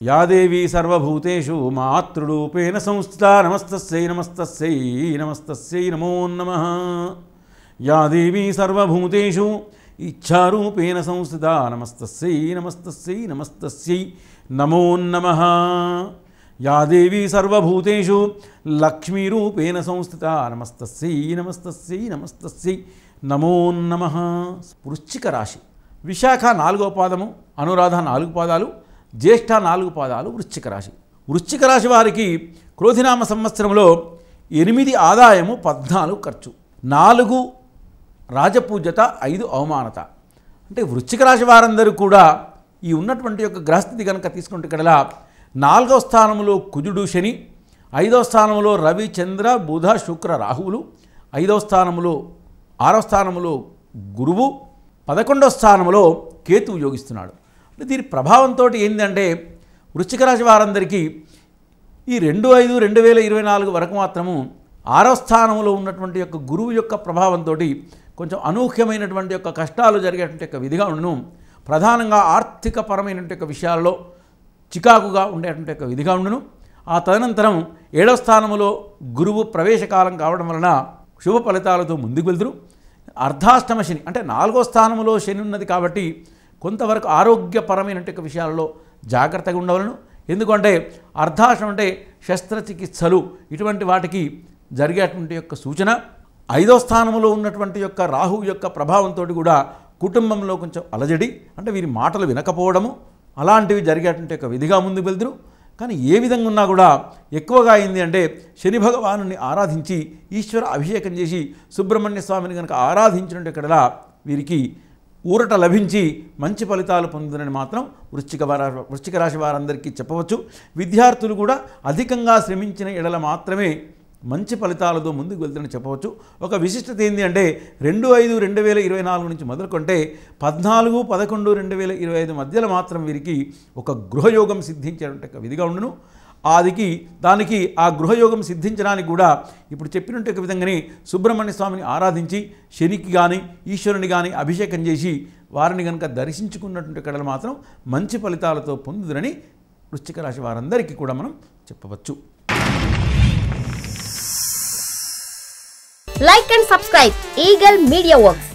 या देवी सर्वभूतेषु मातृरूपेण संस्थिता नमस्तस्यै नमस्तस्यै नमस्तस्यै नमो नमः। या देवी सर्वभूतेषु इच्छारूपेण संस्थिता नमस्तस्यै नमस्तस्यै नमस्तस्यै नमो नमः। या देवी सर्वभूतेषु लक्ष्मीरूपेण संस्थिता नमस्तस्यै नमस्तस्यै नमस्तस्यै नमो नमः। వృశ్చిక రాశి విశాఖ 4వ పాదము, అనురాధ 4 పాదాలు, జ్యేష్ఠ 4 పాదాలు వృశ్చిక రాశి. వృశ్చిక రాశి వారికి క్రోధినామ సంవత్సరంలో 8 ఆదాయము 14 ఖర్చు, 4 రాజపూజ్యత, 5 అవమానత. అంటే వృశ్చిక రాశి వారందరూ కూడా ఈ ఉన్నటువంటి యొక్క గ్రహస్థితి కనుక తీసుకుంటే కడలా 4వ స్థానంలో కుజుడు శని, 5వ స్థానంలో రవి చంద్ర బుధ శుక్ర రాహువులు, 5వ స్థానంలో 6వ స్థానంలో గురువు, 11వ స్థానంలో కేతువు యోగిస్తున్నాడు. అంటే దీని ప్రభావంతో ఏంటంటే వృశ్చిక రాశి వారందరికీ ఈ 2/5/2024 వరకు మాత్రము 6వ స్థానంలో ఉన్నటువంటి యొక్క గురువు యొక్క ప్రభావంతో కొంచెం అనూహ్యమైనటువంటి యొక్క కష్టాలు జరిగేటువంటి యొక్క విధిగా ఉండను. ప్రధానంగా ఆర్థికపరమైనటువంటి యొక్క విషయాల్లో చికాకుగా ఉండేటువంటి యొక్క విధిగా ఉండను. ఆ తదనంతరం 7వ స్థానంలో గురువు ప్రవేశకాలం కావడం వలన శుభ ఫలితాలతో ముందుకు వెళ్తురు. అర్ధాష్టమ శని అంటే 4వ స్థానంలో శని ఉన్నది కాబట్టి కొంతవరకు ఆరోగ్యపరమైనటువంటి విషయాలలో జాగ్రత్తగా ఉండవలను. ఎందుకంటే అర్ధాష్టం అంటే శస్త్రచికిత్సలు ఇటువంటి వాటికి జరిగేటువంటి యొక్క సూచన. 5వ స్థానంలో ఉన్నటువంటి యొక్క రాహువు యొక్క ప్రభావంతో కూడా కుటుంబంలో కొంచెం అలజడి, అంటే వీరి మాటలు వినకపోవడము అలాంటివి జరిగేటువంటి యొక్క విధిగా ముందుకు వెళ్తురు. కానీ ఏ విధంగా ఉన్నా కూడా ఎక్కువగా అయింది అంటే శని భగవాను ఆరాధించి ఈశ్వర అభిషేకం చేసి సుబ్రహ్మణ్య స్వామిని కనుక ఆరాధించినట్టు ఇక్కడలా వీరికి ఊరట లభించి మంచి ఫలితాలు పొందుతుందని మాత్రం వృశ్చిక రాశి వారందరికీ చెప్పవచ్చు. విద్యార్థులు కూడా అధికంగా శ్రమించిన ఎడల మాత్రమే మంచి ఫలితాలతో ముందుకు వెళ్తుందని చెప్పవచ్చు. ఒక విశిష్టత ఏంటి అంటే 2/5/2024 నుంచి మొదలుకుంటే 14/11/2025 మధ్యలో మాత్రం వీరికి ఒక గృహయోగం సిద్ధించేటువంటి విధిగా ఉండును. దానికి ఆ గృహయోగం సిద్ధించడానికి కూడా ఇప్పుడు చెప్పినట్టు విధంగానే సుబ్రహ్మణ్య స్వామిని ఆరాధించి శనికి కానీ ఈశ్వరుని కానీ అభిషేకం చేసి వారిని కనుక దర్శించుకున్నటువంటి కడలు మాత్రం మంచి ఫలితాలతో పొందుదరని వృశ్చిక రాశి వారందరికీ కూడా మనం చెప్పవచ్చు. Like and subscribe Eagle Media Works.